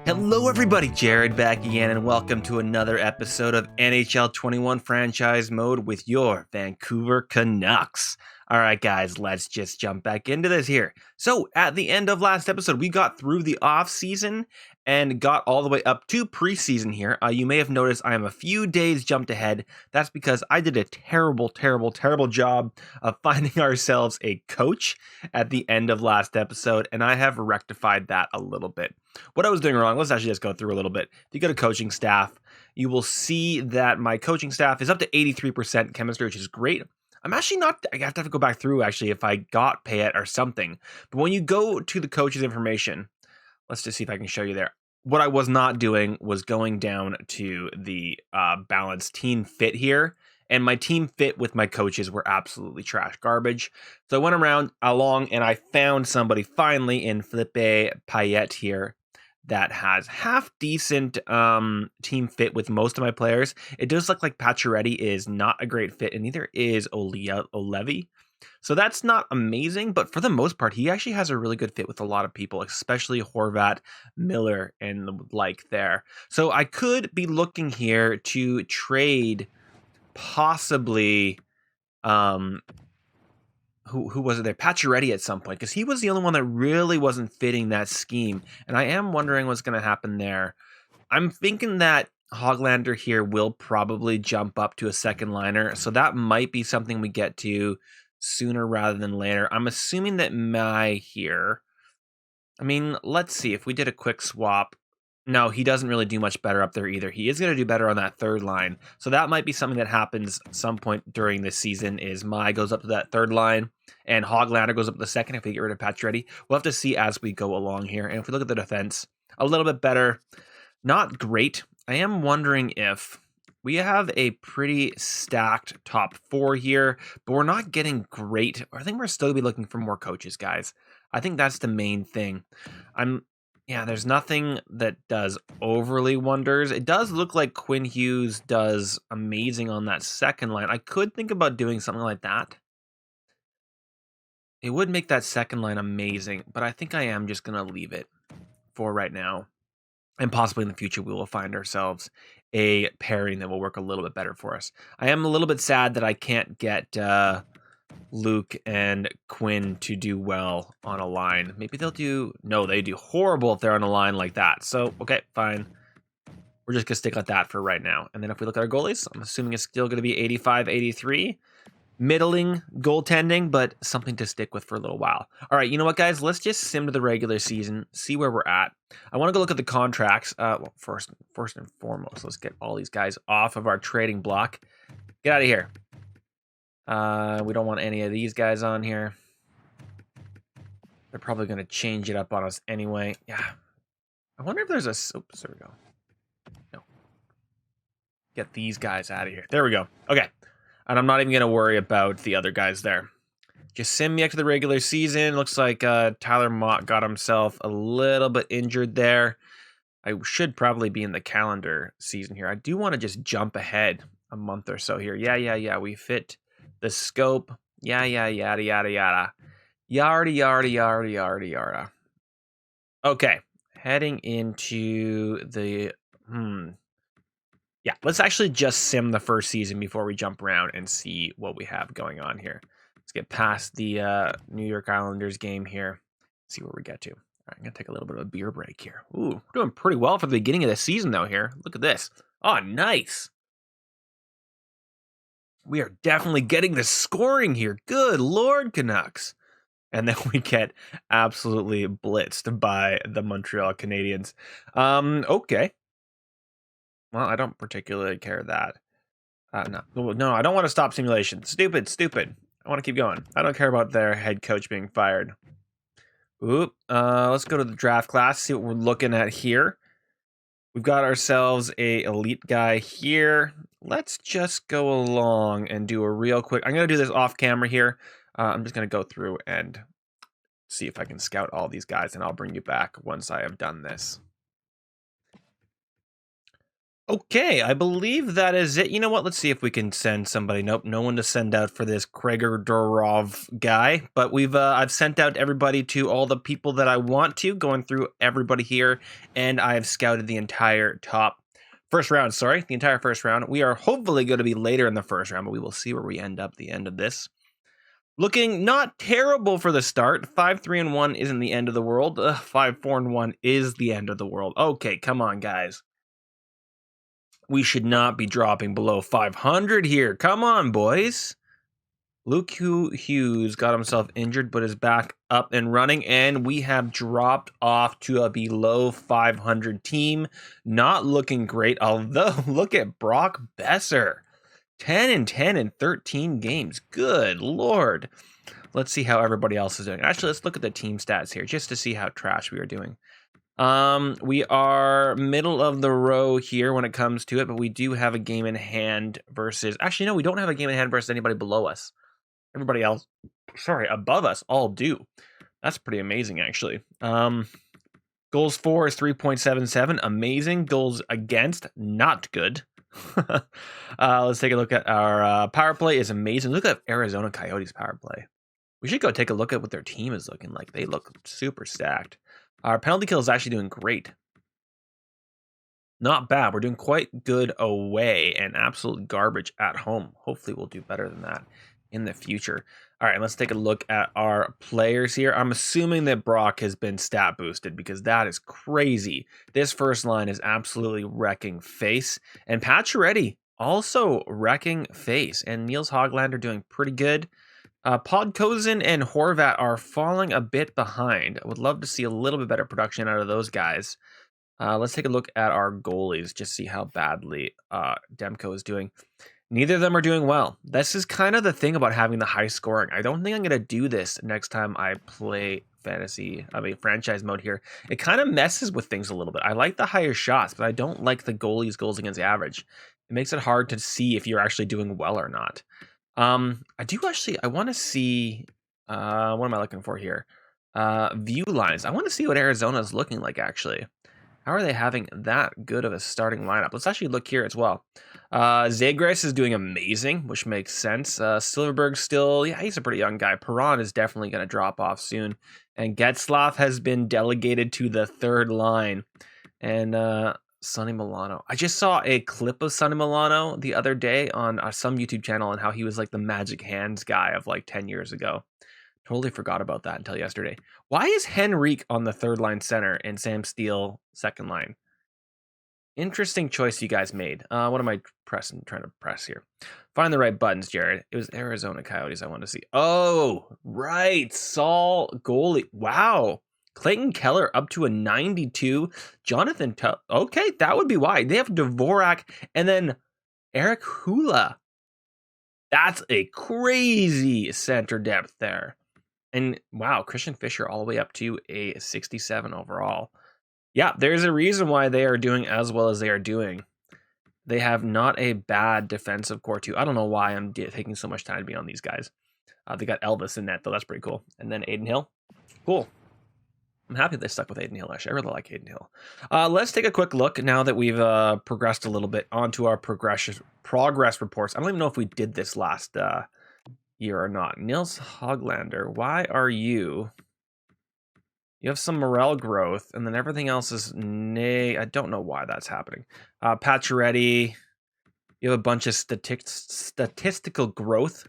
Hello everybody, Jared back again, and welcome to another episode of NHL 21 Franchise Mode with your Vancouver Canucks. Alright guys, let's just jump back into this here. So, at the end of last episode, we got through the off-season and got all the way up to preseason here. You may have noticed I am a few days jumped ahead. That's because I did a terrible job of finding ourselves a coach at the end of last episode, and I have rectified that a little bit. What I was doing wrong, let's actually just go through a little bit. If you go to coaching staff, you will see that my coaching staff is up to 83% chemistry, which is great. I'm actually not, I have to go back through actually if I got Payette or something. But when you go to the coach's information, let's just see if I can show you there. What I was not doing was going down to the balanced team fit here. And my team fit with my coaches were absolutely trash garbage. So I went around along and I found somebody finally in Philippe Payette here that has half decent team fit with most of my players. It does look like Pacioretty is not a great fit, and neither is Olevi. So that's not amazing, but for the most part, he actually has a really good fit with a lot of people, especially Horvat, Miller, and the like there. So I could be looking here to trade possibly who was it there? Pacioretty at some point, because he was the only one that really wasn't fitting that scheme. And I am wondering what's going to happen there. I'm thinking that Hoglander here will probably jump up to a second liner. So that might be something we get to sooner rather than later. I'm assuming that Mai here. I mean, let's see if we did a quick swap. No, he doesn't really do much better up there either. He is going to do better on that third line. So that might be something that happens some point during this season is Mai goes up to that third line and Hoglander goes up to the second if we get rid of Pacioretty. We'll have to see as we go along here. And if we look at the defense, a little bit better. Not great. I am wondering if we have a pretty stacked top four here, but we're not getting great. I think we're still going to be looking for more coaches, guys. I think that's the main thing. Yeah, there's nothing that does overly wonders. It does look like Quinn Hughes does amazing on that second line. I could think about doing something like that. It would make that second line amazing, but I think I am just going to leave it for right now. And possibly in the future, we will find ourselves a pairing that will work a little bit better for us. I am a little bit sad that I can't get Luke and Quinn to do well on a line. Maybe they'll do... No, they do horrible if they're on a line like that. So, okay, fine. We're just going to stick like that for right now. And then if we look at our goalies, I'm assuming it's still going to be 85-83. Middling goaltending, but something to stick with for a little while. All right, you know what, guys? Let's just sim to the regular season, see where we're at. I want to go look at the contracts. Well, first and foremost, let's get all these guys off of our trading block. Get out of here. We don't want any of these guys on here. They're probably going to change it up on us anyway. Yeah. I wonder if there's a... Oops, there we go. No. Get these guys out of here. There we go. Okay. And I'm not even going to worry about the other guys there. Just send me up to the regular season. Looks like Tyler Mott got himself a little bit injured there. I should probably be in the calendar season here. I do want to just jump ahead a month or so here. Yeah. We fit the scope. Yada. Yada. Okay. Heading into the... Yeah, let's actually just sim the first season before we jump around and see what we have going on here. Let's get past the New York Islanders game here. See where we get to. All right, I'm going to take a little bit of a beer break here. Ooh, we're doing pretty well for the beginning of the season, though, here. Look at this. Oh, nice. We are definitely getting the scoring here. Good Lord, Canucks. And then we get absolutely blitzed by the Montreal Canadiens. Okay. Well, I don't particularly care that. No, I don't want to stop simulation. Stupid. I want to keep going. I don't care about their head coach being fired. Oop. Let's go to the draft class, see what we're looking at here. We've got ourselves a elite guy here. Let's just go along and do a real quick... I'm going to do this off camera here. I'm just going to go through and see if I can scout all these guys, and I'll bring you back once I have done this. Okay, I believe that is it. You know what? Let's see if we can send somebody. Nope, no one to send out for this Kregor guy. But I've sent out everybody to all the people that I want to, going through everybody here, and I've scouted the entire first round. Sorry, the entire first round. We are hopefully going to be later in the first round, but we will see where we end up at the end of this. Looking not terrible for the start. 5-3-1 isn't the end of the world. 5-4-1 is the end of the world. Okay, come on, guys. We should not be dropping below 500 here. Come on, boys. Luke Hughes got himself injured, but is back up and running, and we have dropped off to a below 500 team. Not looking great, although look at Brock Besser. 10-10 in 13 games. Good Lord. Let's see how everybody else is doing. Actually, let's look at the team stats here just to see how trash we are doing. We are middle of the row here when it comes to it, but we do have a game in hand versus... Actually, no, we don't have a game in hand versus anybody below us. Everybody else, above us all do. That's pretty amazing, actually. Goals for is 3.77. Amazing. Goals against, not good. Let's take a look at our power play is amazing. Look at Arizona Coyotes power play. We should go take a look at what their team is looking like. They look super stacked. Our penalty kill is actually doing great. Not bad. We're doing quite good away and absolute garbage at home. Hopefully we'll do better than that in the future. All right, let's take a look at our players here. I'm assuming that Brock has been stat boosted because that is crazy. This first line is absolutely wrecking face. And Pacioretty also wrecking face. And Niels Hoglander doing pretty good. Podkozen and Horvat are falling a bit behind. I would love to see a little bit better production out of those guys. Let's take a look at our goalies, just see how badly Demko is doing. Neither of them are doing well. This is kind of the thing about having the high scoring. I don't think I'm going to do this next time I play franchise mode here. It kind of messes with things a little bit. I like the higher shots, but I don't like the goalies' goals against average. It makes it hard to see if you're actually doing well or not. I want to see, what am I looking for here? View lines. I want to see what Arizona is looking like, actually. How are they having that good of a starting lineup? Let's actually look here as well. Zagreus is doing amazing, which makes sense. Silverberg still, he's a pretty young guy. Perron is definitely going to drop off soon. And Getzlaff has been delegated to the third line. And Sonny Milano. I just saw a clip of Sonny Milano the other day on some YouTube channel and how he was like the magic hands guy of like 10 years ago. Totally forgot about that until yesterday. Why is Henrique on the third line center and Sam Steele second line? Interesting choice you guys made. What am I trying to press here? Find the right buttons, Jared. It was Arizona Coyotes I want to see. Oh, right. Saul goalie. Wow. Clayton Keller up to a 92. Jonathan okay, that would be why. They have Dvorak and then Eric Hula. That's a crazy center depth there. And wow, Christian Fischer all the way up to a 67 overall. Yeah, there's a reason why they are doing as well as they are doing. They have not a bad defensive core too. I don't know why I'm taking so much time to be on these guys. They got Elvis in net, though. That's pretty cool. And then Aiden Hill. Cool. I'm happy they stuck with Aiden Hill, actually. I really like Aiden Hill. Let's take a quick look now that we've progressed a little bit onto our progress reports. I don't even know if we did this last year or not. Niels Hoglander, why are you... You have some morale growth, and then everything else is I don't know why that's happening. Pacioretty, you have a bunch of statistical growth.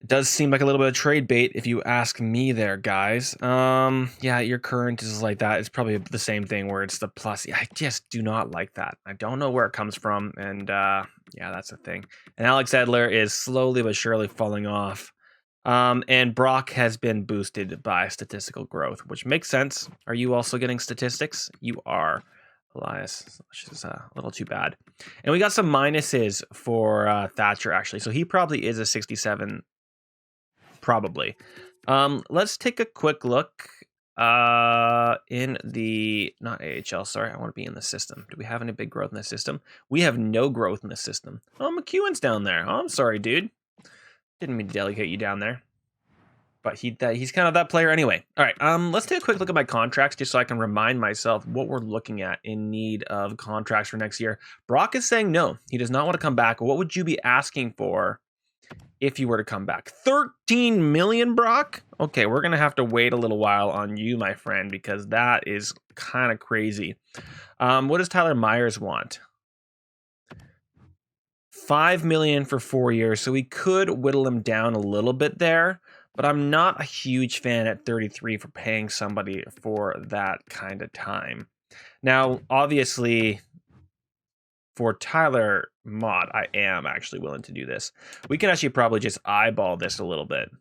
It does seem like a little bit of trade bait if you ask me there, guys. Yeah, your current is like that. It's probably the same thing where it's the plus. I just do not like that. I don't know where it comes from, and yeah, that's the thing. And Alex Edler is slowly but surely falling off. And Brock has been boosted by statistical growth, which makes sense. Are you also getting statistics? You are, Elias, which is a little too bad. And we got some minuses for Thatcher, actually. So he probably is a 67, probably. Let's take a quick look in the, not AHL, sorry. I want to be in the system. Do we have any big growth in the system? We have no growth in the system. Oh, McEwen's down there. Oh, I'm sorry, dude. Didn't mean to delegate you down there. But he's kind of that player anyway. All right, let's take a quick look at my contracts just so I can remind myself what we're looking at in need of contracts for next year. Brock is saying no, he does not want to come back. What would you be asking for if you were to come back? 13 million, Brock? Okay, we're gonna have to wait a little while on you, my friend, because that is kind of crazy. What does Tyler Myers want? 5 million for 4 years, so we could whittle him down a little bit there. But I'm not a huge fan at 33 for paying somebody for that kind of time. Now, obviously, for Tyler Mott, I am actually willing to do this. We can actually probably just eyeball this a little bit.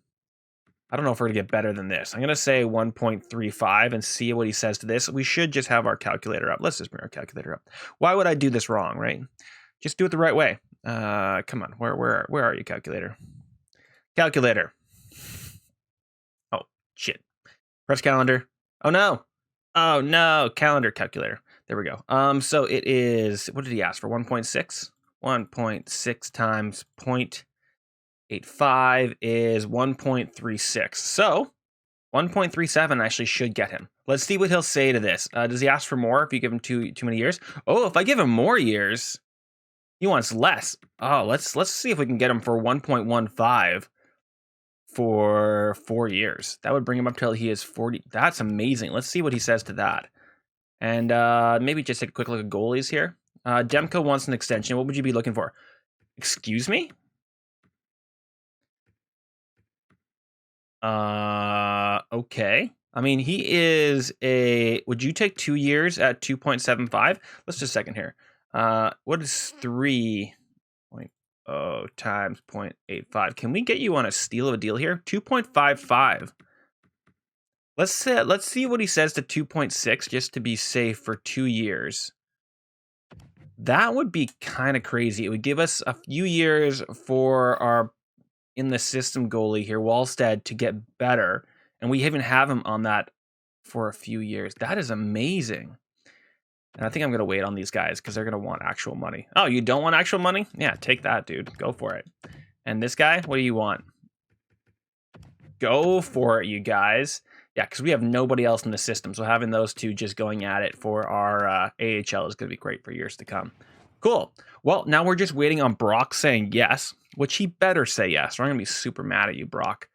I don't know if we're going to get better than this. I'm going to say 1.35 and see what he says to this. We should just have our calculator up. Let's just bring our calculator up. Why would I do this wrong, right? Just do it the right way. Come on. Where are you, calculator? Calculator. Oh, shit. Press calendar. Oh, no. Oh, no. Calendar calculator. There we go. So it is, what did he ask for? 1.6? 1.6 times 0.85 is 1.36. So 1.37 actually should get him. Let's see what he'll say to this. Does he ask for more if you give him too many years? Oh, if I give him more years, he wants less. Oh, let's see if we can get him for 1.15 for 4 years. That would bring him up till he is 40. That's amazing. Let's see what he says to that. And maybe just take a quick look at goalies here. Demko wants an extension. What would you be looking for? Excuse me? Okay. I mean, he is a... Would you take 2 years at 2.75? Let's just a second here. What is 3.0 times 0.85? Can we get you on a steal of a deal here? 2.55. Let's see what he says to 2.6 just to be safe for 2 years. That would be kind of crazy. It would give us a few years for our in the system goalie here, Wallstead, to get better, and we even have him on that for a few years. That is amazing. And I think I'm going to wait on these guys because they're going to want actual money. Oh, you don't want actual money? Yeah, take that, dude. Go for it. And this guy, what do you want? Go for it, you guys. Yeah, because we have nobody else in the system, so having those two just going at it for our AHL is going to be great for years to come. Cool. Well, now we're just waiting on Brock saying yes, which he better say yes, or I'm going to be super mad at you, Brock.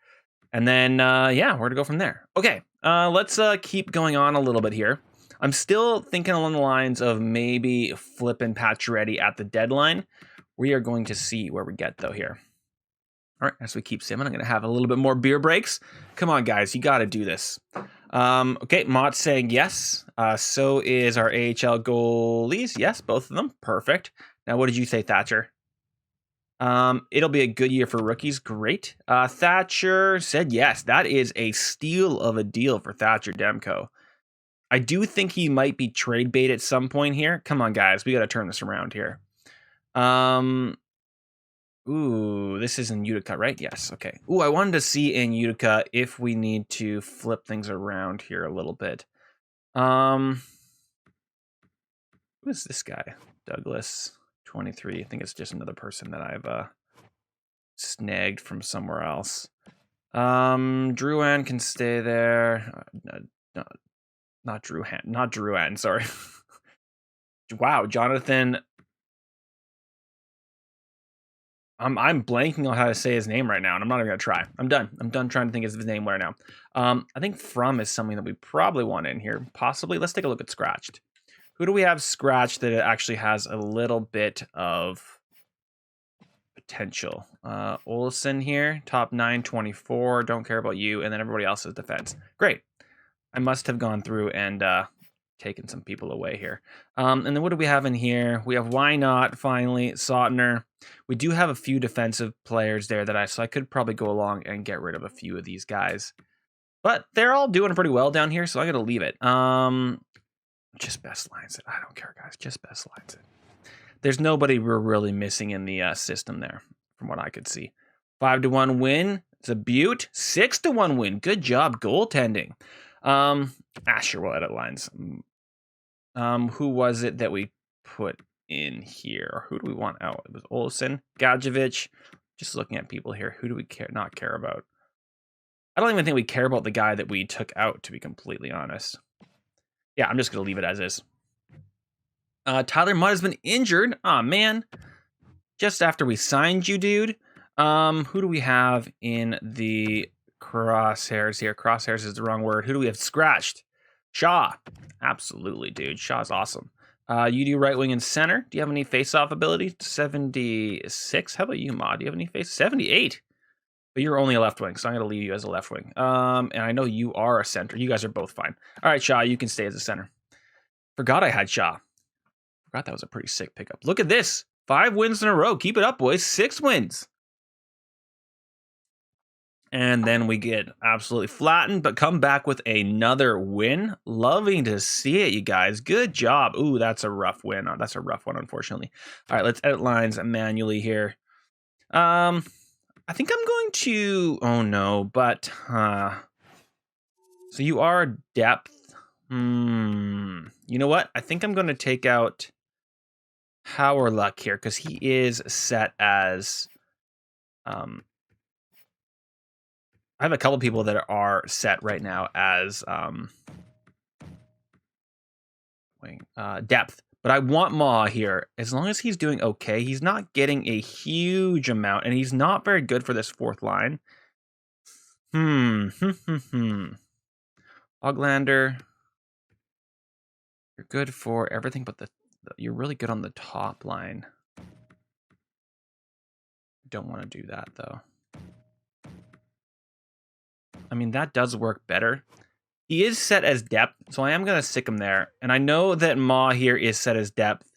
And then, yeah, we're going to go from there. Okay, let's keep going on a little bit here. I'm still thinking along the lines of maybe flipping Pacioretty at the deadline. We are going to see where we get, though, here. All right, as we keep simming, I'm going to have a little bit more beer breaks. Come on, guys, you got to do this. Okay, Mott's saying yes. So is our AHL goalies. Yes, both of them. Perfect. Now, what did you say, Thatcher? It'll be a good year for rookies. Great. Thatcher said yes. That is a steal of a deal for Thatcher Demko. I do think he might be trade bait at some point here. Come on, guys. We got to turn this around here. Ooh, this is in Utica, right? Yes. Okay. Ooh, I wanted to see in Utica if we need to flip things around here a little bit. Who is this guy? Douglas, 23. I think it's just another person that I've snagged from somewhere else. Drouin can stay there. Not Drouin, sorry. Wow, Jonathan. I'm blanking on how to say his name right now, and I'm not even gonna try. I'm done trying to think of his name right now. I think From is something that we probably want in here. Possibly. Let's take a look at Scratched. Who do we have Scratched that actually has a little bit of potential? Olsen here, top 924. Don't care about you, and then everybody else is defense. Great. I must have gone through and taken some people away here. And then what do we have in here? We have Why Not, finally, Sautner. We do have a few defensive players there so I could probably go along and get rid of a few of these guys. But they're all doing pretty well down here, so I'm going to leave it. Just best lines it. I don't care, guys. Just best lines it. There's nobody we're really missing in the system there, from what I could see. 5-1 win. It's a beaut. 6-1 win. Good job goaltending. Sure, we'll edit lines. Who was it that we put in here? Who do we want out? It was Olsen, Gadjevich. Just looking at people here. Who do we not care about? I don't even think we care about the guy that we took out, to be completely honest. Yeah, I'm just going to leave it as is. Tyler Mudd has been injured. Aw, man. Just after we signed you, dude. Who do we have in the crosshairs here? Crosshairs is the wrong word. Who do we have scratched? Shaw. Absolutely, dude. Shaw's awesome. You do right wing and center. Do you have any face-off ability? 76. How about you, Ma? Do you have any face? 78. But you're only a left wing, so I'm going to leave you as a left wing. And I know you are a center. You guys are both fine. All right, Shaw, you can stay as a center. Forgot I had Shaw. Forgot that was a pretty sick pickup. Look at this. 5 wins in a row. Keep it up, boys. 6 wins. And then we get absolutely flattened, but come back with another win. Loving to see it, you guys. Good job. Ooh, that's a rough win. Oh, that's a rough one, unfortunately. All right, let's edit lines manually here. I think I'm going to... Oh, no, but... So you are depth. You know what? I think I'm going to take out Power Luck here, because he is set as... I have a couple people that are set right now as depth, but I want Ma here. As long as he's doing okay, he's not getting a huge amount, and he's not very good for this 4th line. Oglander, you're good for everything, but you're really good on the top line. Don't want to do that though. I mean, that does work better. He is set as depth, so I am going to stick him there. And I know that Ma here is set as depth,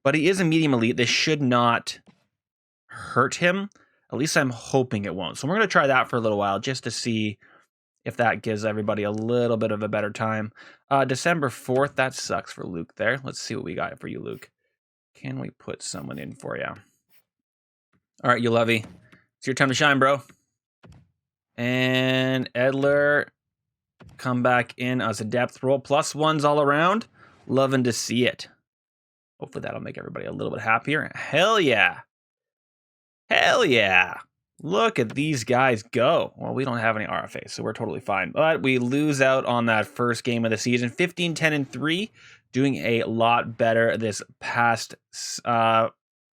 but he is a medium elite. This should not hurt him. At least I'm hoping it won't. So we're going to try that for a little while just to see if that gives everybody a little bit of a better time. December 4th, that sucks for Luke there. Let's see what we got for you, Luke. Can we put someone in for you? All right, you lovey. It's your time to shine, bro. And Edler, come back in as a depth role. +1s all around. Loving to see it. Hopefully that'll make everybody a little bit happier. Hell yeah. Hell yeah. Look at these guys go. Well, we don't have any RFA, so we're totally fine. But we lose out on that first game of the season. 15, 10, and 3. Doing a lot better this past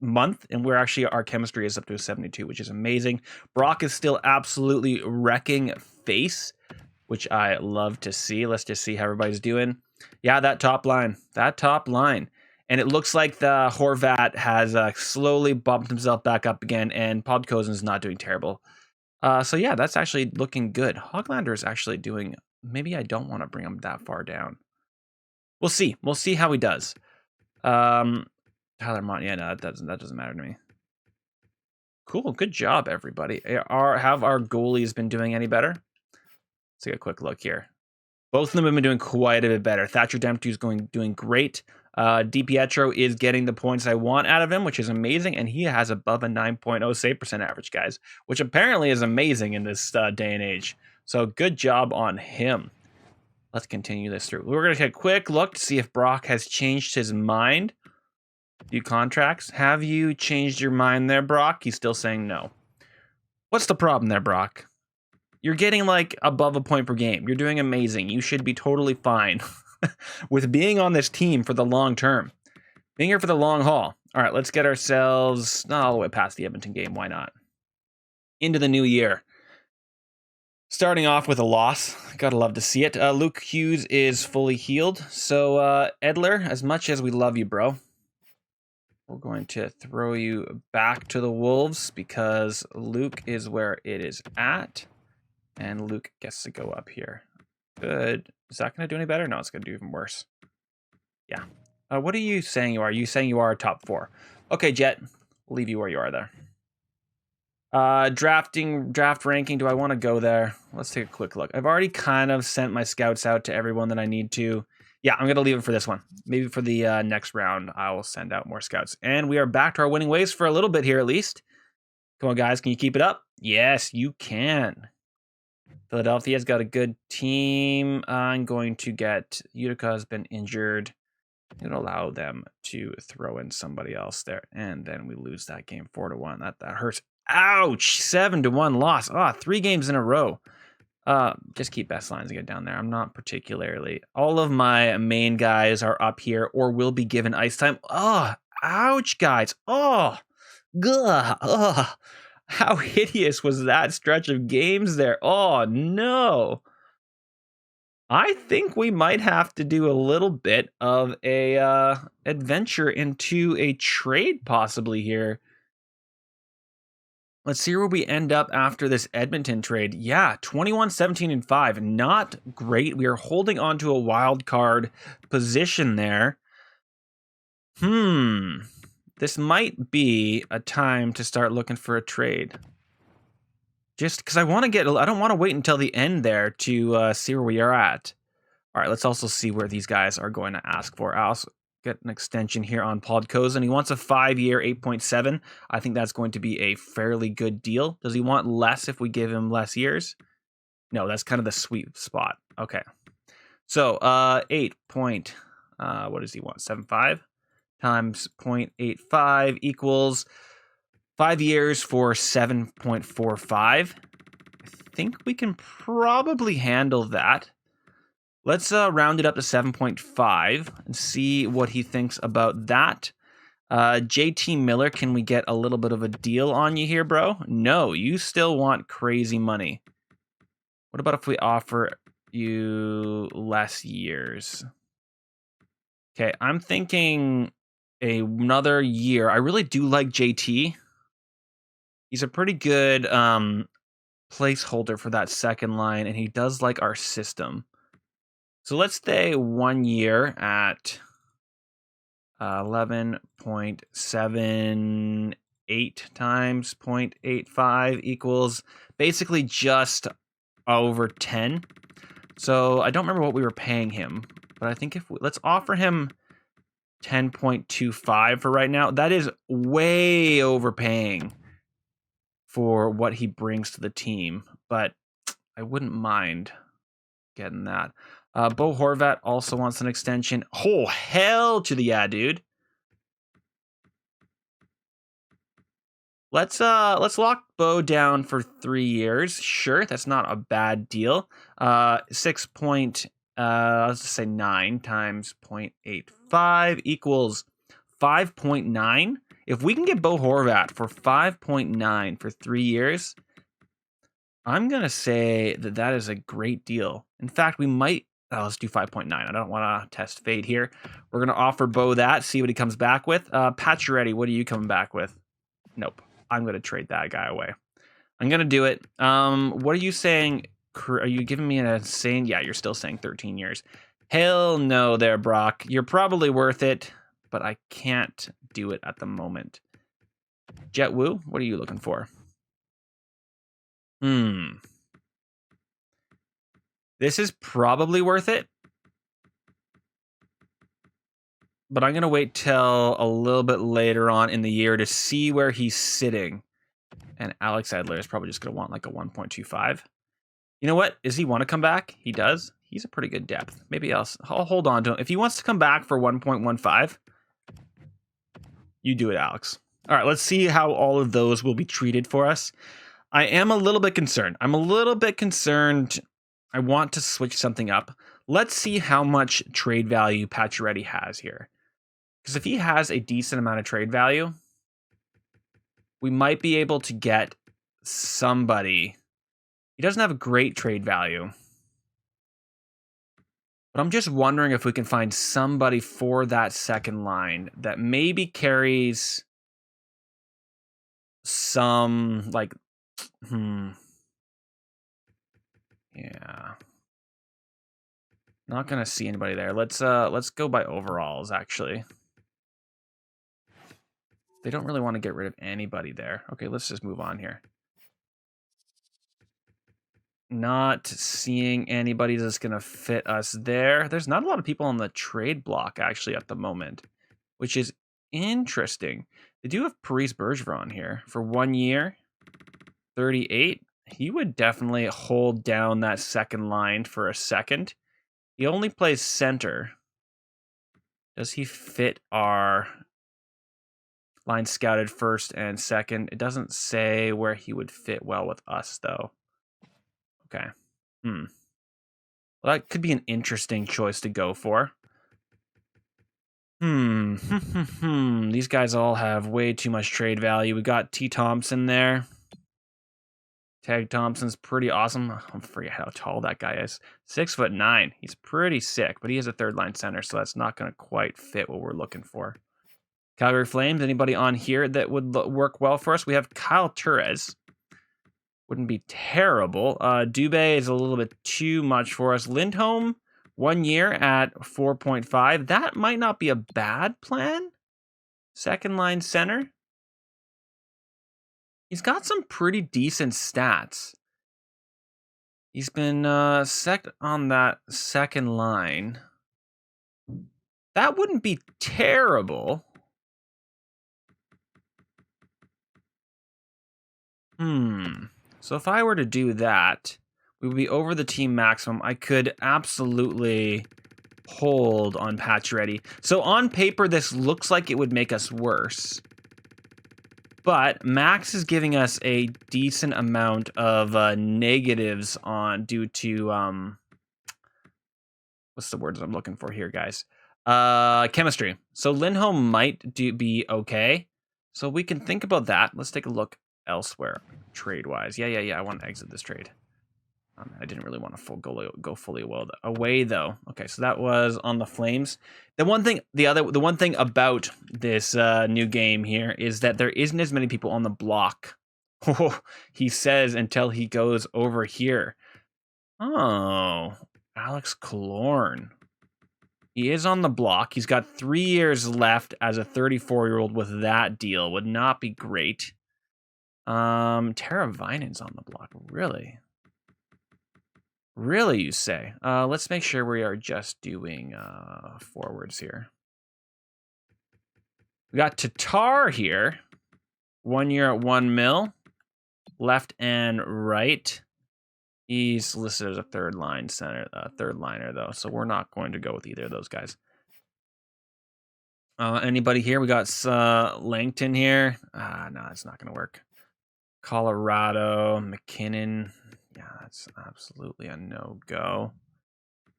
month, and our chemistry is up to a 72, which is amazing. Brock is still absolutely wrecking face, which I love to see. Let's just see how everybody's doing. Yeah, that top line. And it looks like the Horvat has slowly bumped himself back up again, and Podkozen's not doing terrible. So yeah, that's actually looking good. Hoglander is actually doing... Maybe I don't want to bring him that far down. We'll see. We'll see how he does. Tyler Mont, yeah, no, that doesn't matter to me. Cool, good job, everybody. Have our goalies been doing any better? Let's take a quick look here. Both of them have been doing quite a bit better. Thatcher Dempsey is doing great. DiPietro is getting the points I want out of him, which is amazing, and he has above a 9.0 save percent average, guys, which apparently is amazing in this day and age. So good job on him. Let's continue this through. We're going to take a quick look to see if Brock has changed his mind. Few contracts. Have you changed your mind there, Brock? He's still saying no. What's the problem there, Brock? You're getting like above a point per game. You're doing amazing. You should be totally fine with being on this team for the long term. Being here for the long haul. All right, let's get ourselves not all the way past the Edmonton game. Why not? Into the new year. Starting off with a loss. Gotta love to see it. Luke Hughes is fully healed. So, Edler, as much as we love you, bro, we're going to throw you back to the Wolves because Luke is where it is at. And Luke gets to go up here. Good. Is that going to do any better? No, it's going to do even worse. Yeah. What are you saying you are? Are you saying you are a top 4? Okay, Jet. We'll leave you where you are there. Draft ranking. Do I want to go there? Let's take a quick look. I've already kind of sent my scouts out to everyone that I need to. Yeah, I'm going to leave it for this one. Maybe for the next round, I will send out more scouts. And we are back to our winning ways for a little bit here, at least. Come on, guys. Can you keep it up? Yes, you can. Philadelphia's got a good team. I'm going to get... Utica has been injured. I'm going to allow them to throw in somebody else there. And then we lose that game 4-1. That hurts. Ouch! 7-1 loss. 3 games in a row. Just keep best lines again down there. I'm not particularly. All of my main guys are up here or will be given ice time. Oh, ouch, guys. Oh, gah. Oh, how hideous was that stretch of games there? Oh, no. I think we might have to do a little bit of a adventure into a trade possibly here. Let's see where we end up after this Edmonton trade. Yeah, 21, 17, and 5. Not great. We are holding on to a wild card position there. This might be a time to start looking for a trade. Just because I don't want to wait until the end there to see where we are at. All right, let's also see where these guys are going to ask for. I'll also get an extension here on Podkozen. He wants a 5-year, 8.7. I think that's going to be a fairly good deal. Does he want less if we give him less years? No, that's kind of the sweet spot. Okay. So 8 point, what does he want? 7.5 times 0.85 equals 5 years for 7.45. I think we can probably handle that. Let's round it up to 7.5 and see what he thinks about that. JT Miller, can we get a little bit of a deal on you here, bro? No, you still want crazy money. What about if we offer you less years? Okay, I'm thinking another year. I really do like JT. He's a pretty good placeholder for that second line, and he does like our system. So let's stay 1 year at 11.78 times 0.85 equals basically just over 10. So I don't remember what we were paying him, but I think let's offer him 10.25 for right now. That is way overpaying for what he brings to the team, but I wouldn't mind getting that. Bo Horvat also wants an extension. Oh, hell to the yeah, dude. Let's lock Bo down for 3 years. Sure, that's not a bad deal. 6 point, let's just say 9 times 0.85 equals 5.9. If we can get Bo Horvat for 5.9 for 3 years, I'm gonna say that is a great deal. In fact, we might. Let's do 5.9. I don't want to test fate here. We're going to offer Bo that, see what he comes back with. Pacioretty, what are you coming back with? Nope. I'm going to trade that guy away. I'm going to do it. What are you saying? Are you giving me an insane? Yeah, you're still saying 13 years. Hell no there, Brock. You're probably worth it, but I can't do it at the moment. Jet Wu, what are you looking for? This is probably worth it, but I'm going to wait till a little bit later on in the year to see where he's sitting. And Alex Edler is probably just going to want like a 1.25. You know what? Does he want to come back? He does. He's a pretty good depth. Maybe I'll hold on to him. If he wants to come back for 1.15, you do it, Alex. All right, let's see how all of those will be treated for us. I am a little bit concerned. I want to switch something up. Let's see how much trade value Pacioretty has here. Because if he has a decent amount of trade value, we might be able to get somebody. He doesn't have a great trade value. But I'm just wondering if we can find somebody for that second line that maybe carries some, like, yeah. Not gonna see anybody there. Let's go by overalls, actually. They don't really want to get rid of anybody there. Okay, let's just move on here. Not seeing anybody that's gonna fit us there. There's not a lot of people on the trade block actually at the moment, which is interesting. They do have Parise Bergeron here for 1 year, 38. He would definitely hold down that second line for a second. He only plays center. Does he fit our line scouted first and second? It doesn't say where he would fit well with us, though. Okay. Well, that could be an interesting choice to go for. These guys all have way too much trade value. We got T. Thompson there. Tag Thompson's pretty awesome. I forget how tall that guy is. 6'9". He's pretty sick, but he is a third line center, so that's not going to quite fit what we're looking for. Calgary Flames, anybody on here that would work well for us? We have Kyle Turez. Wouldn't be terrible. Dubé is a little bit too much for us. Lindholm, 1 year at 4.5. That might not be a bad plan. Second line center. He's got some pretty decent stats. He's been second on that second line. That wouldn't be terrible. So if I were to do that, we would be over the team maximum. I could absolutely hold on Pacioretty. So on paper, this looks like it would make us worse. But Max is giving us a decent amount of negatives on due to what's the words I'm looking for here, guys? Chemistry. So Lindholm might be okay. So we can think about that. Let's take a look elsewhere, trade-wise. Yeah. I want to exit this trade. I didn't really want to go fully away though. Okay, so that was on the Flames. The one thing about this new game here is that there isn't as many people on the block. He says until he goes over here. Oh, Alex Killorn. He is on the block. He's got 3 years left as a 34-year-old with that deal. Would not be great. Tara Vinan's on the block. Really? Really, you say? Let's make sure we are just doing forwards here. We got Tatar here. 1 year at 1 mil. Left and right. He's listed as a third liner though, so we're not going to go with either of those guys. Anybody here? We got Langton here. No, it's not going to work. Colorado, McKinnon. Yeah, that's absolutely a no-go.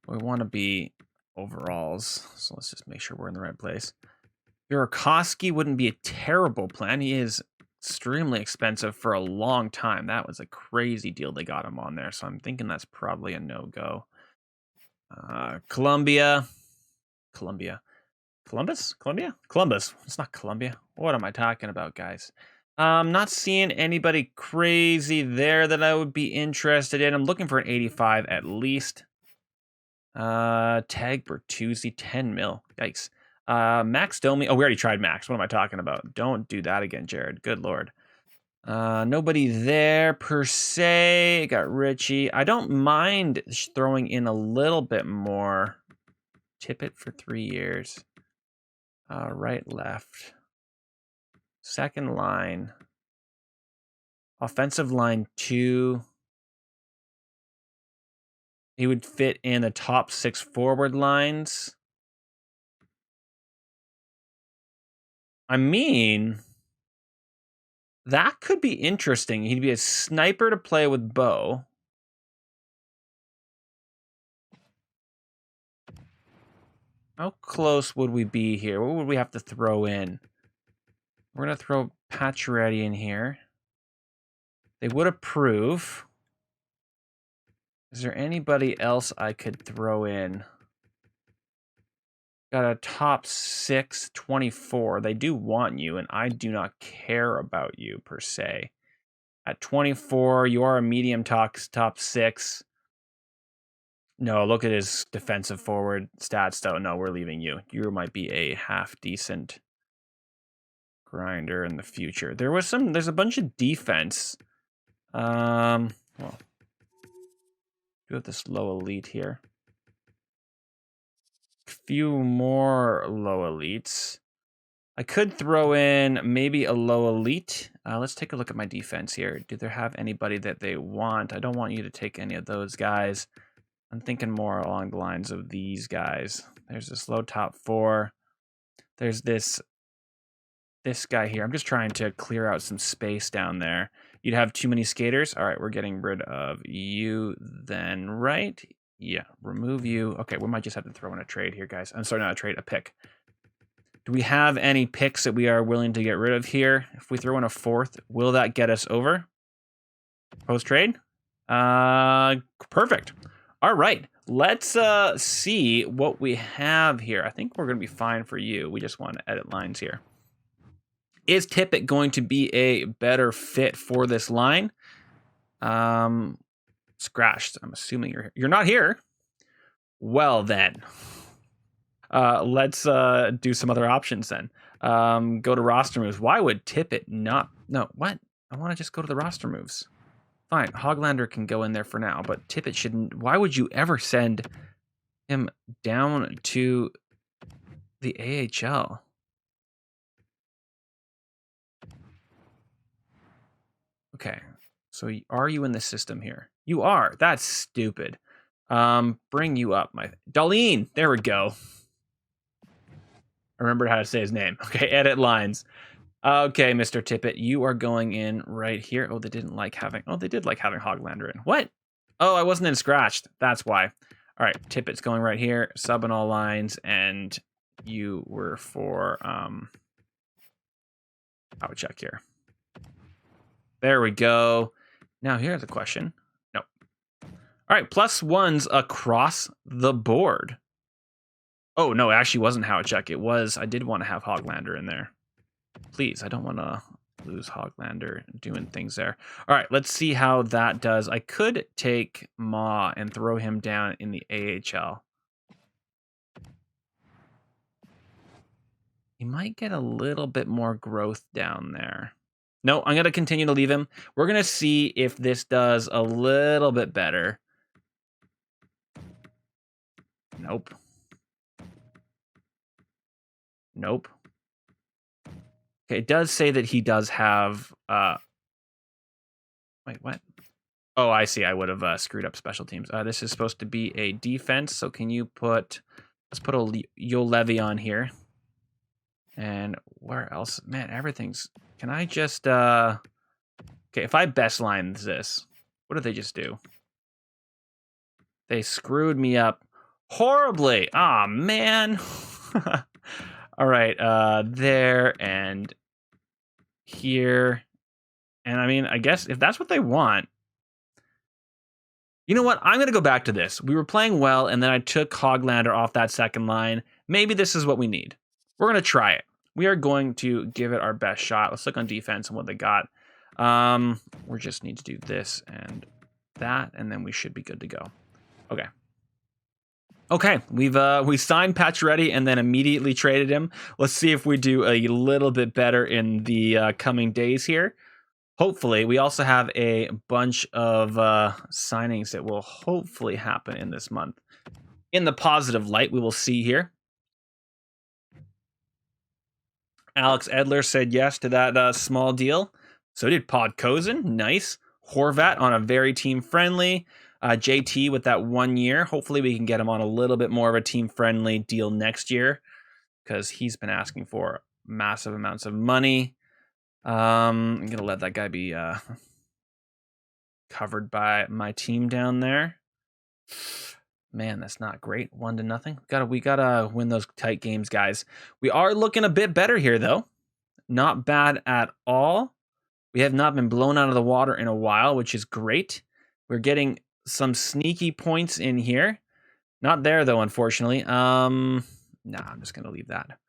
We want to be overalls, so let's just make sure we're in the right place. Burakovsky wouldn't be a terrible plan. He is extremely expensive for a long time. That was a crazy deal they got him on there, so I'm thinking that's probably a no-go. Columbus? It's not Columbia. What am I talking about, guys? I'm not seeing anybody crazy there that I would be interested in. I'm looking for an 85 at least. Tag Bertuzzi, 10 mil. Yikes. Max Domi. Oh, we already tried Max. What am I talking about? Don't do that again, Jared. Good Lord. Nobody there per se. Got Richie. I don't mind throwing in a little bit more. Tippett for 3 years. Right, left. Second line. Offensive line 2. He would fit in the top 6 forward lines. I mean, that could be interesting. He'd be a sniper to play with Bo. How close would we be here? What would we have to throw in? We're going to throw Pacioretty in here. They would approve. Is there anybody else I could throw in? Got a top 6, 24. They do want you, and I do not care about you per se. At 24, you are a medium top 6. No, look at his defensive forward stats, though. No, we're leaving you. You might be a half-decent grinder in the future. There's a bunch of defense. Well, do have this low elite here. Few more low elites. I could throw in maybe a low elite. Let's take a look at my defense here. Do they have anybody that they want? I don't want you to take any of those guys. I'm thinking more along the lines of these guys. There's this low top 4. There's this guy here. I'm just trying to clear out some space down there. You'd have too many skaters. All right, we're getting rid of you then, right? Yeah, remove you. Okay, we might just have to throw in a trade here, guys. I'm sorry, not a trade, a pick. Do we have any picks that we are willing to get rid of here? If we throw in a fourth, will that get us over? Post-trade? Perfect. All right, let's see what we have here. I think we're going to be fine for you. We just want to edit lines here. Is Tippett going to be a better fit for this line? Scratched. I'm assuming you're not here. Well then, let's do some other options then. Go to roster moves. Why would Tippett not? No, what? I want to just go to the roster moves. Fine, Hoglander can go in there for now, but Tippett shouldn't. Why would you ever send him down to the AHL? Okay, so are you in the system here? You are. That's stupid. Bring you up, my Darlene. There we go. I remembered how to say his name. Okay, edit lines. Okay, Mr. Tippett, you are going in right here. Oh, they didn't like having. Oh, they did like having Hoglander in. What? Oh, I wasn't in scratched. That's why. All right, Tippett's going right here. Sub in all lines, and you were for I would check here. There we go. Now here's a question. No. All right, +1s across the board. Oh, no, it actually wasn't how it check. It was, I did want to have Hoglander in there. Please, I don't want to lose Hoglander doing things there. All right, let's see how that does. I could take Ma and throw him down in the AHL. He might get a little bit more growth down there. No, I'm going to continue to leave him. We're going to see if this does a little bit better. Nope. Nope. Okay, it does say that he does have... Wait, what? Oh, I see. I would have screwed up special teams. This is supposed to be a defense, so can you put... Let's put a Yo Levy on here. And where else? Man, everything's... Can I just... Okay, if I best line this, what did they just do? They screwed me up horribly. Ah, oh, man. All right, there and here. And I mean, I guess if that's what they want, you know what? I'm going to go back to this. We were playing well, and then I took Hoglander off that second line. Maybe this is what we need. We're going to try it. We are going to give it our best shot. Let's look on defense and what they got. We just need to do this and that, and then we should be good to go. Okay. Okay, we signed Pacioretty and then immediately traded him. Let's see if we do a little bit better in the coming days here. Hopefully, we also have a bunch of signings that will hopefully happen in this month. In the positive light, we will see here. Alex Edler said yes to that small deal. So did Podkozen. Nice. Horvat on a very team-friendly. JT with that 1 year. Hopefully we can get him on a little bit more of a team-friendly deal next year because he's been asking for massive amounts of money. I'm going to let that guy be covered by my team down there. Man, that's not great. 1-0. We gotta win those tight games, guys. We are looking a bit better here, though. Not bad at all. We have not been blown out of the water in a while, which is great. We're getting some sneaky points in here. Not there, though, unfortunately. Nah, I'm just going to leave that.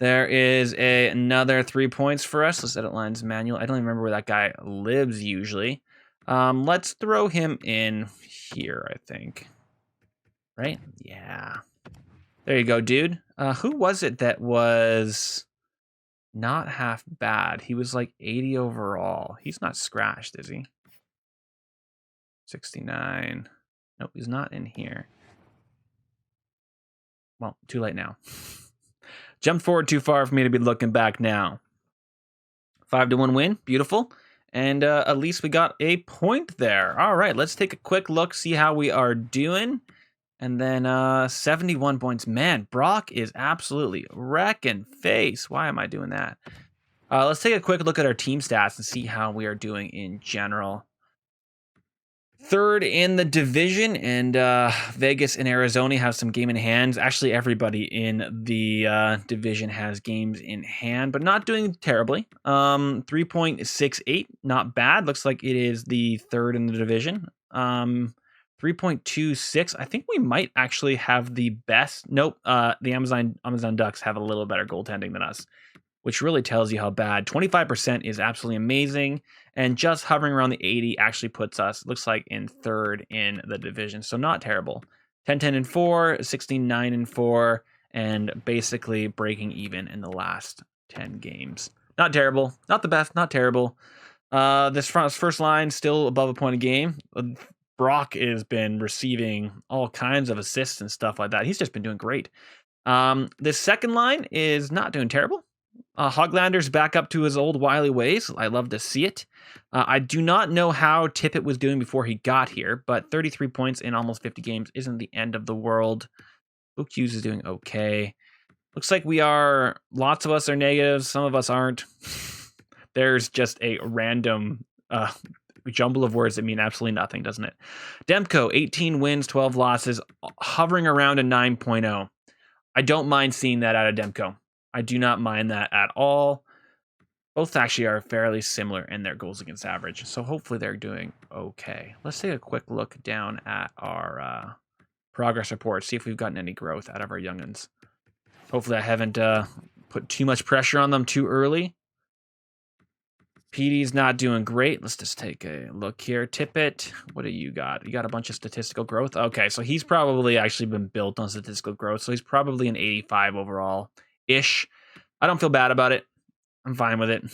There is another 3 points for us. Let's edit lines manual. I don't even remember where that guy lives usually. Let's throw him in here, I think. Right? Yeah. There you go, dude. Who was it that was not half bad? He was like 80 overall. He's not scratched, is he? 69. Nope, he's not in here. Well, too late now. Jumped forward too far for me to be looking back now. 5-1 win. Beautiful. And at least we got a point there. All right, let's take a quick look, see how we are doing. And then 71 points. Man, Brock is absolutely wrecking face. Why am I doing that? Let's take a quick look at our team stats and see how we are doing in general. Third in the division, and Vegas and Arizona have some game in hands. Actually, everybody in the division has games in hand, but not doing terribly. 3.68, not bad. Looks like it is the third in the division. 3.26. I think we might actually have the best. Nope. The Amazon Ducks have a little better goaltending than us, which really tells you how bad. 25% is absolutely amazing, and just hovering around the 80 actually puts us, looks like, in third in the division, so not terrible. 10-10-4, 16-9-4, and basically breaking even in the last 10 games. Not terrible, not the best, not terrible. This first line still above a point a game. Brock has been receiving all kinds of assists and stuff like that. He's just been doing great. This second line is not doing terrible. Hoglander's back up to his old wily ways. I love to see it. I do not know how Tippett was doing before he got here, but 33 points in almost 50 games isn't the end of the world. Luke Hughes is doing okay. Looks like lots of us are negatives, some of us aren't. There's just a random jumble of words that mean absolutely nothing, doesn't it? Demko, 18 wins, 12 losses, hovering around a 9.0. I don't mind seeing that out of Demko. I do not mind that at all. Both actually are fairly similar in their goals against average, so hopefully they're doing okay. Let's take a quick look down at our progress report, see if we've gotten any growth out of our young'uns. Hopefully I haven't put too much pressure on them too early. PD's not doing great. Let's just take a look here. Tippett, what do you got? You got a bunch of statistical growth? Okay, so he's probably actually been built on statistical growth, so he's probably an 85 overall-ish. I don't feel bad about it. I'm fine with it.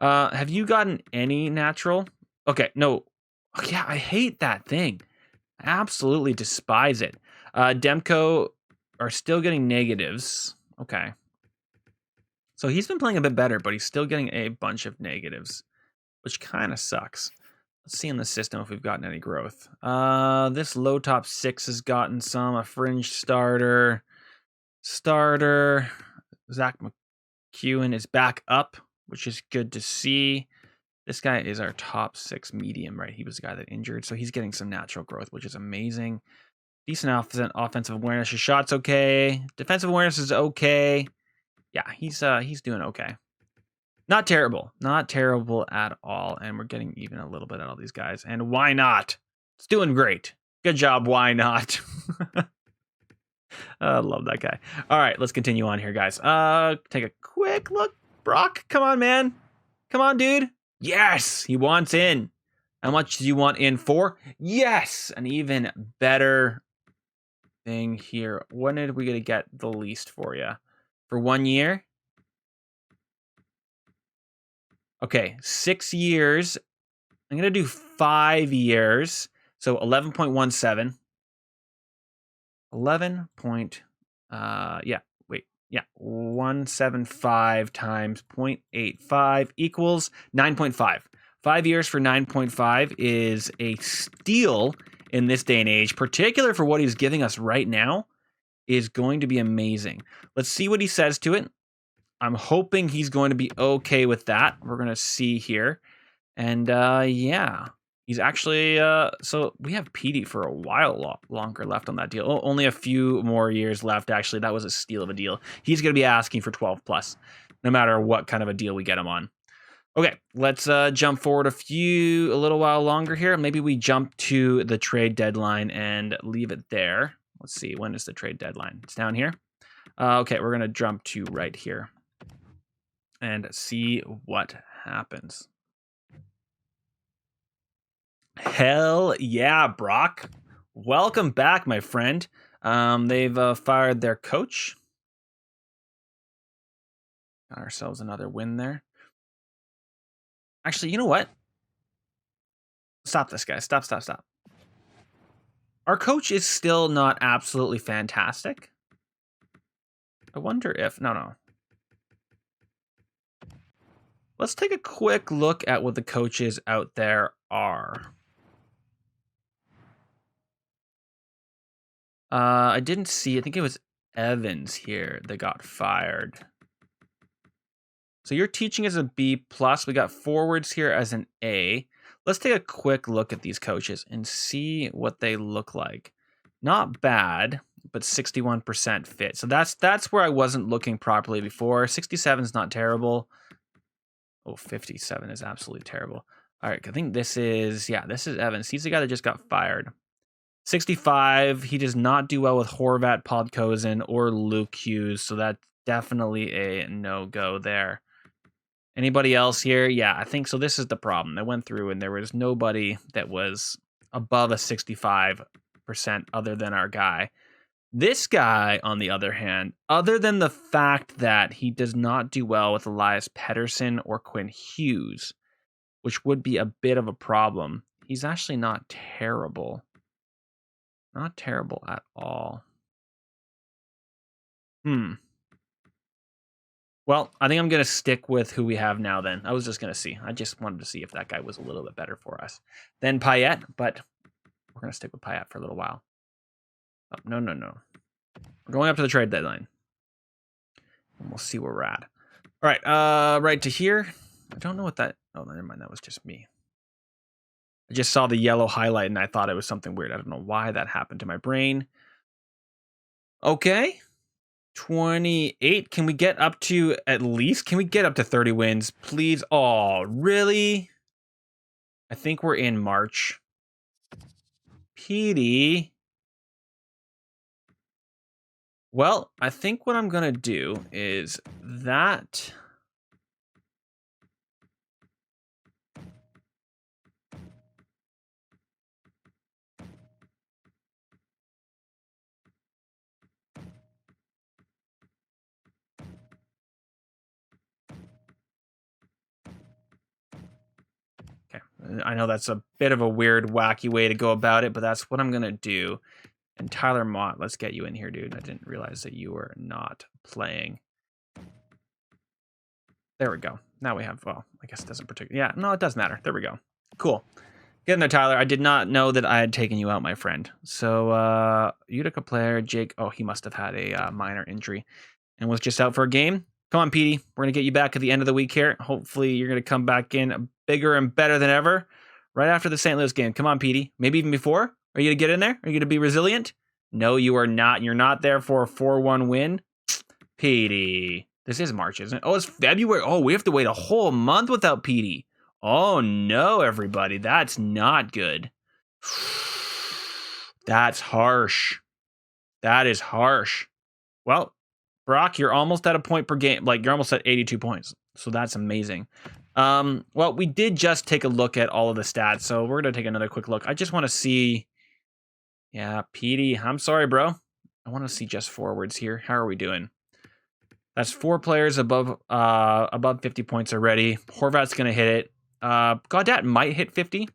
Have you gotten any natural? Okay, no. Oh, yeah, I hate that thing. I absolutely despise it. Demko are still getting negatives. Okay. So he's been playing a bit better, but he's still getting a bunch of negatives, which kind of sucks. Let's see in the system if we've gotten any growth. This low top 6 has gotten some. A fringe starter. Zach McEwen is back up, which is good to see. This guy is our top 6 medium, right? He was the guy that injured, so he's getting some natural growth, which is amazing. Decent offensive awareness. His shot's okay. Defensive awareness is okay. Yeah, he's doing okay. Not terrible. Not terrible at all. And we're getting even a little bit out of these guys. And why not? It's doing great. Good job. Why not? I love that guy. All right, let's continue on here, guys. Take a quick look. Brock, come on, man. Come on, dude. Yes, he wants in. How much do you want in for? Yes, an even better thing here. When are we going to get the least for you? For 1 year? Okay, 6 years. I'm going to do 5 years. So 11.17. 11 point, 175 times 0.85 equals 9.5. 5 years for 9.5 is a steal in this day and age, particular for what he's giving us right now, is going to be amazing. Let's see what he says to it. I'm hoping he's going to be okay with that. We're going to see here. And yeah, he's actually, so we have PD for a while longer left on that deal. Only a few more years left, actually. That was a steal of a deal. He's going to be asking for 12 plus, no matter what kind of a deal we get him on. Okay, let's jump forward a little while longer here. Maybe we jump to the trade deadline and leave it there. Let's see, when is the trade deadline? It's down here. Okay, we're going to jump to right here and see what happens. Hell yeah, Brock. Welcome back, my friend. They've fired their coach. Got ourselves another win there. Actually, you know what? Stop this, guys. Stop. Our coach is still not absolutely fantastic. I wonder if... No. Let's take a quick look at what the coaches out there are. I didn't see... I think it was Evans here that got fired. So you're teaching as a B+. We got forwards here as an A. Let's take a quick look at these coaches and see what they look like. Not bad, but 61% fit. So that's where I wasn't looking properly before. 67 is not terrible. Oh, 57 is absolutely terrible. All right, I think this is Evans. He's the guy that just got fired. 65, he does not do well with Horvat, Podkozen, or Luke Hughes, so that's definitely a no-go there. Anybody else here? Yeah, I think so. This is the problem. I went through and there was nobody that was above a 65% other than our guy. This guy, on the other hand, other than the fact that he does not do well with Elias Pettersson or Quinn Hughes, which would be a bit of a problem, he's actually not terrible. Not terrible at all. Well, I think I'm going to stick with who we have now then. I was just going to see. I just wanted to see if that guy was a little bit better for us than Payet, but we're going to stick with Payet for a little while. Oh, no. We're going up to the trade deadline. And we'll see where we're at. All right, right to here. I don't know what that... Oh, never mind. That was just me. I just saw the yellow highlight and I thought it was something weird. I don't know why that happened to my brain. Okay. 28. Can we get up to at least? Can we get up to 30 wins, please? Oh, really? I think we're in March. Petey. Well, I think what I'm going to do is that... I know that's a bit of a weird, wacky way to go about it, but that's what I'm going to do. And Tyler Mott, let's get you in here, dude. I didn't realize that you were not playing. There we go. Now we have, well, I guess it doesn't particularly, yeah, no, it does matter. There we go. Cool. Get in there, Tyler. I did not know that I had taken you out, my friend. So, Utica player, Jake, oh, he must have had a minor injury and was just out for a game. Come on, Petey. We're going to get you back at the end of the week here. Hopefully, you're going to come back in bigger and better than ever right after the St. Louis game. Come on, Petey. Maybe even before. Are you going to get in there? Are you going to be resilient? No, you are not. You're not there for a 4-1 win. Petey. This is March, isn't it? Oh, it's February. Oh, we have to wait a whole month without Petey. Oh, no, everybody. That's not good. That's harsh. That is harsh. Well, Brock, you're almost at a point per game. Like, you're almost at 82 points. So that's amazing. Well, we did just take a look at all of the stats. So we're going to take another quick look. I just want to see. Yeah, Petey. I'm sorry, bro. I want to see just forwards here. How are we doing? That's 4 players above 50 points already. Horvat's going to hit it. Gaudet might hit 50.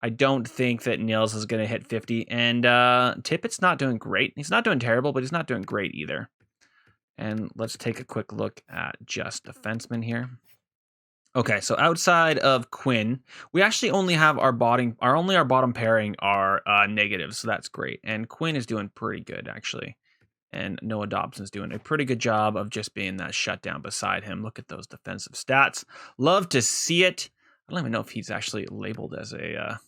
I don't think that Nils is going to hit 50. And Tippett's not doing great. He's not doing terrible, but he's not doing great either. And let's take a quick look at just defensemen here. Okay, so outside of Quinn, we actually only have our bottom pairing are negative, so that's great. And Quinn is doing pretty good, actually. And Noah Dobson's doing a pretty good job of just being that shutdown beside him. Look at those defensive stats. Love to see it. I don't even know if he's actually labeled as a,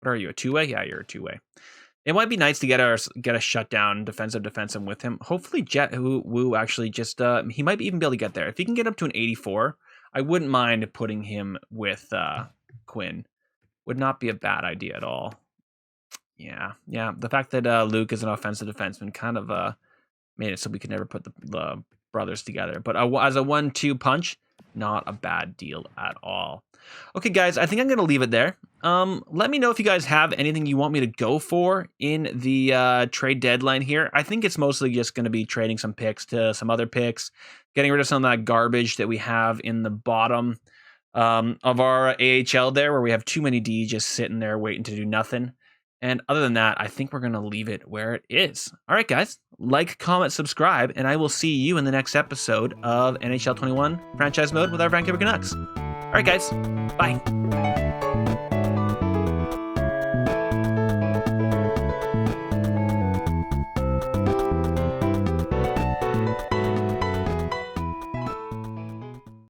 what are you, a two-way? Yeah, you're a two-way. It might be nice to get a shutdown defensive with him. Hopefully Jet Wu actually just, he might even be able to get there. If he can get up to an 84, I wouldn't mind putting him with Quinn. Would not be a bad idea at all. Yeah. The fact that Luke is an offensive defenseman kind of made it so we could never put the brothers together. But as a 1-2 punch, not a bad deal at all. Okay, guys, I think I'm going to leave it there. Let me know if you guys have anything you want me to go for in the trade deadline here. I think it's mostly just going to be trading some picks to some other picks, getting rid of some of that garbage that we have in the bottom of our AHL there, where we have too many D just sitting there waiting to do nothing. And other than that, I think we're going to leave it where it is. All right, guys, like, comment, subscribe, and I will see you in the next episode of NHL 21 Franchise Mode with our Vancouver Canucks. All right, guys, bye.